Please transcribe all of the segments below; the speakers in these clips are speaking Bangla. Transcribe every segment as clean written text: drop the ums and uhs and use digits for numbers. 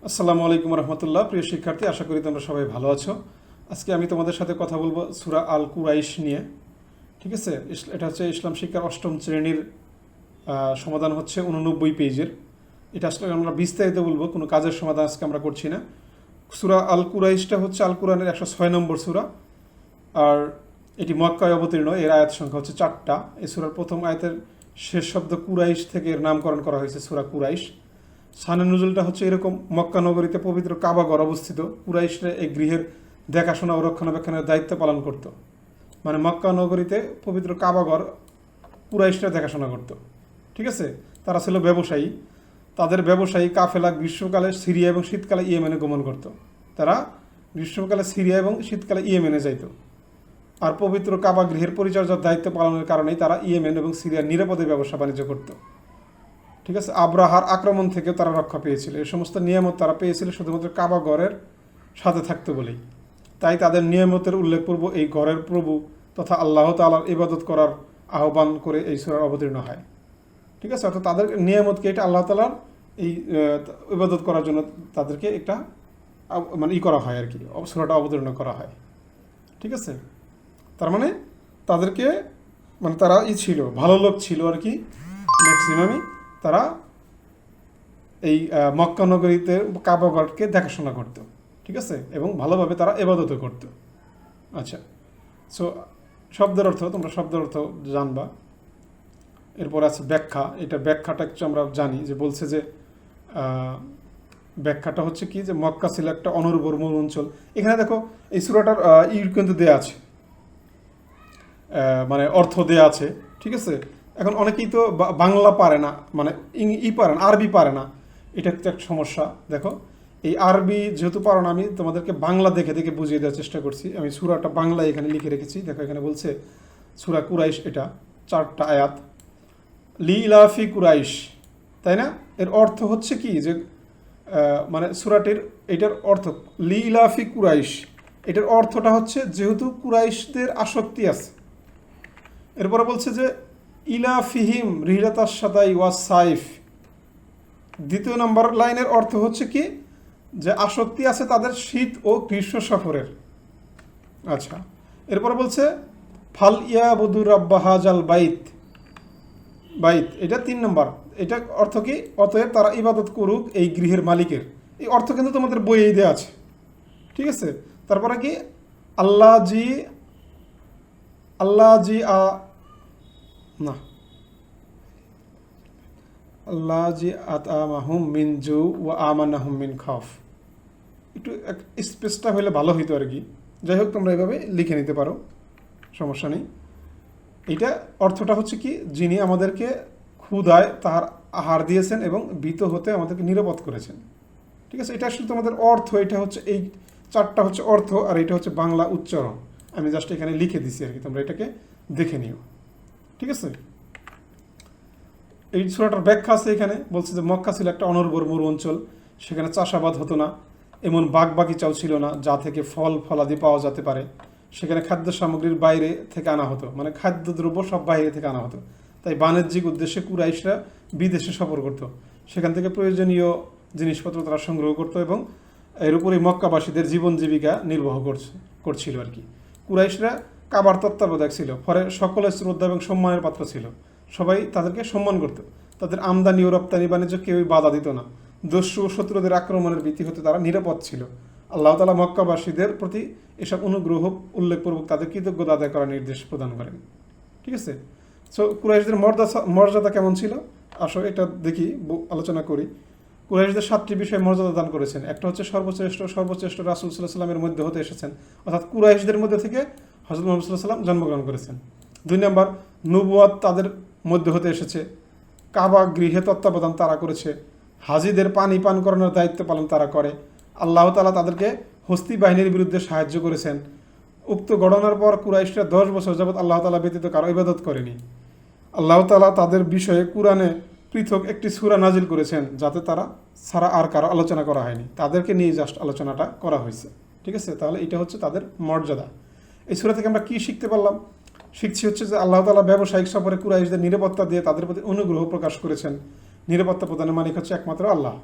আসসালামু আলাইকুম রহমতুল্লাহ। প্রিয় শিক্ষার্থী, আশা করি তোমরা সবাই ভালো আছো। আজকে আমি তোমাদের সাথে কথা বলবো সূরা আল কুরাইশ নিয়ে। ঠিক আছে, এটা হচ্ছে ইসলাম শিক্ষার অষ্টম শ্রেণীর সমাধান হচ্ছে 89 পেজের। এটা আসলে আমরা বিস্তারিত বলবো, কোনো কাজের সমাধান আজকে আমরা করছি না। সূরা আল কুরাইশটা হচ্ছে আল কুরআনের 106 নম্বর সূরা, আর এটি মক্কায় অবতীর্ণ। এর আয়াত সংখ্যা হচ্ছে 4টা। এই সূরার প্রথম আয়াতের শেষ শব্দ কুরাইশ থেকে এর নামকরণ করা হয়েছে সূরা কুরাইশ। শানে নুজুলটা হচ্ছে এরকম: মক্কা নগরীতে পবিত্র কাবাঘর অবস্থিত। কুরাইশরা এই গৃহের দেখাশোনা ও রক্ষণাবেক্ষণের দায়িত্ব পালন করত। মানে মক্কা নগরীতে পবিত্র কাবাঘর কুরাইশরা দেখাশোনা করত। ঠিক আছে, তারা ছিল ব্যবসায়ী। তাদের ব্যবসায়ী কাফেলা গ্রীষ্মকালে সিরিয়া এবং শীতকালে ইয়েমেনে গমন করত। তারা গ্রীষ্মকালে সিরিয়া এবং শীতকালে ইয়েমেনে যাইত। আর পবিত্র কাবা গৃহের পরিচর্যার দায়িত্ব পালনের কারণেই তারা ইয়েমেন এবং সিরিয়ার নিরাপদে ব্যবসা বাণিজ্য করত। ঠিক আছে, আব্রাহার আক্রমণ থেকে তারা রক্ষা পেয়েছিল। এই সমস্ত নিয়ামত তারা পেয়েছিল শুধুমাত্র কাবা ঘরের সাথে থাকতো বলেই। তাই তাদের নিয়ামতের উল্লেখপূর্ব এই ঘরের প্রভু তথা আল্লাহ তাআলার ইবাদত করার আহ্বান করে এই সূরা অবতীর্ণ হয়। ঠিক আছে, অর্থাৎ তাদের নিয়ামতকে এটা আল্লাহ তাআলার এই ইবাদত করার জন্য তাদেরকে একটা মানে করা হয় আর কি, সূরাটা অবতীর্ণ করা হয়। ঠিক আছে, তার মানে তাদেরকে মানে তারা ছিল ভালো লোক ছিল আর কি, ম্যাক্সিমামই। তারা এই মক্কা নগরীতে কাবাঘরকে দেখাশোনা করত। ঠিক আছে, এবং ভালোভাবে তারা ইবাদতও করত। আচ্ছা, সো শব্দের অর্থ তোমরা শব্দের অর্থ জানবা। এরপর আছে ব্যাখ্যা। এটা ব্যাখ্যাটা একটু আমরা জানি যে বলছে যে ব্যাখ্যাটা হচ্ছে কি, যে মক্কা ছিল একটা অনুর্বর মরু অঞ্চল। এখানে দেখো এই সূরাটার কিন্তু দেয়া আছে, মানে অর্থ দেয়া আছে। ঠিক আছে, এখন অনেকেই তো বাংলা পারে না, মানে পারে না, আরবি পারে না। এটা একটা সমস্যা। দেখো, এই আরবি যেহেতু পারো না, আমি তোমাদেরকে বাংলা দেখে দেখে বুঝিয়ে দেওয়ার চেষ্টা করছি। আমি সূরাটা বাংলায় এখানে লিখে রেখেছি। দেখো, এখানে বলছে সূরা কুরাইশ, এটা 4টা আয়াত। লি ইলাফি কুরাইশ, তাই না? এর অর্থ হচ্ছে কি, যে মানে সূরাটির এটার অর্থ লি ইলাফি কুরাইশ, এটার অর্থটা হচ্ছে যেহেতু কুরাইশদের আসক্তি আছে। এরপরে বলছে যে ইলা ফিহিম রিহলাতাস সাদাই ওয়াস সাইফ। দ্বিতীয় নম্বর লাইনের অর্থ হচ্ছে কি, যে আসক্তি আছে তাদের শীত ও গ্রীষ্ম সফরের। আচ্ছা, এরপরে বলছে ফাল ইয়াবুদু রাব্বা হাজাল বাইত। বাইত এটা 3 নম্বর। এটা অর্থ কি, অতএব তারা ইবাদত করুক এই গৃহের মালিকের। এই অর্থ কিন্তু তোমাদের বইয়েই দেওয়া আছে। ঠিক আছে, তারপরে কি আল্লাহ জি না আল্লাহ জি আতআমাহুম মিন জু ওয়া আমানাহুম মিন খাউফ। একটু স্পেসটা হলে ভালো হইতো আর কি। যাই হোক, তোমরা এভাবে লিখে নিতে পারো, সমস্যা নেই। এটা অর্থটা হচ্ছে কি, যিনি আমাদেরকে ক্ষুধায় তাহার আহার দিয়েছেন এবং ভীত হতে আমাদেরকে নিরাপদ করেছেন। ঠিক আছে, এটা আসলে তোমাদের অর্থ। এটা হচ্ছে এই 4টা হচ্ছে অর্থ, আর এটা হচ্ছে বাংলা উচ্চারণ। আমি জাস্ট এখানে লিখে দিছি আর কি, তোমরা এটাকে দেখে নিও। ঠিক আছে, এই সূরাটার ব্যাখ্যা আছে এখানে। বলছে যে মক্কা ছিল একটা অনুর্বর মরু অঞ্চল। সেখানে চাষাবাদ হতো না, এমন বাগ বাগিচাও ছিল না যা থেকে ফল ফলাদি পাওয়া যেতে পারে। সেখানে খাদ্য সামগ্রীর বাইরে থেকে আনা হতো, মানে খাদ্যদ্রব্য সব বাইরে থেকে আনা হতো। তাই বাণিজ্যিক উদ্দেশ্যে কুরাইশরা বিদেশে সফর করত। সেখান থেকে প্রয়োজনীয় জিনিসপত্র তারা সংগ্রহ করত এবং এর উপরে মক্কাবাসীদের জীবন জীবিকা নির্বাহ করছিল আর কি। কুরাইশরা কাবার তত্ত্বাবধায়ক ছিল, ফলে সকলের শ্রদ্ধা এবং সম্মানের পাত্র ছিল। সবাই তাদেরকে সম্মান করত। তাদের আমদানি ও রপ্তানি বাণিজ্য কেউই বাধা দিত না। দস্যু ও শত্রুদের আক্রমণের ভীতি হতে তারা নিরাপদ ছিল। আল্লাহ তাআলা মক্কাবাসীদের প্রতি এসব অনুগ্রহ উল্লেখপূর্বক তাদের কৃতজ্ঞতা আদায় করার নির্দেশ প্রদান করেন। ঠিক আছে, সো কুরাইশদের মর্যাদা কেমন ছিল আসলে এটা দেখি, আলোচনা করি। কুরাইশদের 7টি বিষয়ে মর্যাদা দান করেছেন। একটা হচ্ছে সর্বশ্রেষ্ঠ রাসূল সাল্লাল্লাহু আলাইহি সাল্লামের মধ্যে হতে এসেছেন, অর্থাৎ কুরাইশদের মধ্যে থেকে হযরত মুহাম্মদ সাল্লাল্লাহু আলাইহি সাল্লাম জন্মগ্রহণ করেছেন। 2 নম্বর, নবুয়ত তাদের মধ্যে হতে এসেছে। কাবা গৃহে তত্ত্বাবধান তারা করেছে। হাজিদের পানি পান করানোর দায়িত্ব পালন তারা করে। আল্লাহ তাআলা তাদেরকে হস্তি বাহিনীর বিরুদ্ধে সাহায্য করেছেন। উক্ত ঘটনার পর কুরাইশরা 10 বছর যাবৎ আল্লাহ তাআলা ব্যতীত কারো ইবাদত করেনি। আল্লাহ তাআলা তাদের বিষয়ে কুরআনে পৃথক একটি সূরা নাজিল করেছেন, যাতে তারা ছাড়া আর কারো আলোচনা করা হয়নি। তাদেরকে নিয়ে জাস্ট আলোচনাটা করা হয়েছে। ঠিক আছে, তাহলে এটা হচ্ছে তাদের মর্যাদা। এই সূরা থেকে আমরা কি শিখতে পারলাম? শিখছি হচ্ছে যে আল্লাহ তাআলা ব্যবসায়িক সফরে কুরাইশদের নিরাপত্তা দিয়ে তাদের প্রতি অনুগ্রহ প্রকাশ করেছেন। নিরাপত্তা প্রদানের মালিক হচ্ছে একমাত্র আল্লাহ।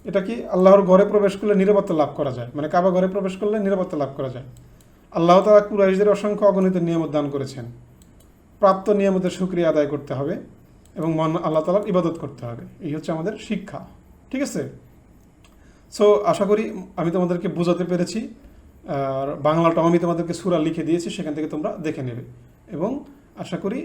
এটা কি আল্লাহর ঘরে প্রবেশ করলে নিরাপত্তা লাভ করা যায়, মানে কাবা ঘরে প্রবেশ করলে নিরাপত্তা লাভ করা যায়। আল্লাহ তাআলা কুরাইশদের অসংখ্য অগণিত নিয়ামত দান করেছেন। প্রাপ্ত নিয়ামতের শুকরিয়া আদায় করতে হবে এবং আল্লাহ তাআলার ইবাদত করতে হবে। এই হচ্ছে আমাদের শিক্ষা, ঠিক আছে? সো আশা করি আমি তোমাদেরকে বোঝাতে পেরেছি। আর বাংলাটাও আমি তোমাদেরকে সূরা লিখে দিয়েছি, সেখান থেকে তোমরা দেখে নেবে এবং আশা করি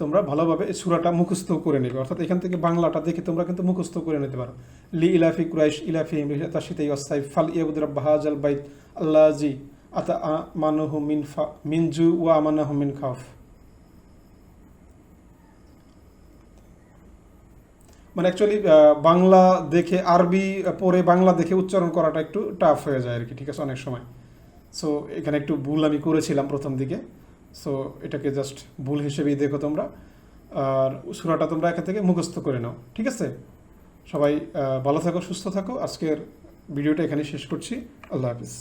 তোমরা ভালোভাবে এই সূরাটা মুখস্থ করে নেবে। অর্থাৎ এখান থেকে বাংলাটা দেখে তোমরা কিন্তু মুখস্থ করে নিতে পারো। লি ইলাফি কুরাইশ ইলাফিহিম রিহলাতাশিতাই ওয়াস-সাইফ ফালইয়াবুদু রাব্বা হাযাল বাইত আল্লাযী আতআমানাহু মিন জু ওয়া আমানাহু মিন খাউফ। মানে অ্যাকচুয়ালি বাংলা দেখে আরবি পড়ে বাংলা দেখে উচ্চারণ করাটা একটু টাফ হয়ে যায় আর কি, ঠিক আছে, অনেক সময়। সো এখানে একটু ভুল আমি করেছিলাম প্রথম দিকে, সো এটাকে জাস্ট ভুল হিসেবেই দেখো তোমরা। আর সূরাটা তোমরা এখান থেকে মুখস্থ করে নাও, ঠিক আছে? সবাই ভালো থাকো, সুস্থ থাকো। আজকের ভিডিওটা এখানে শেষ করছি। আল্লাহ হাফিজ।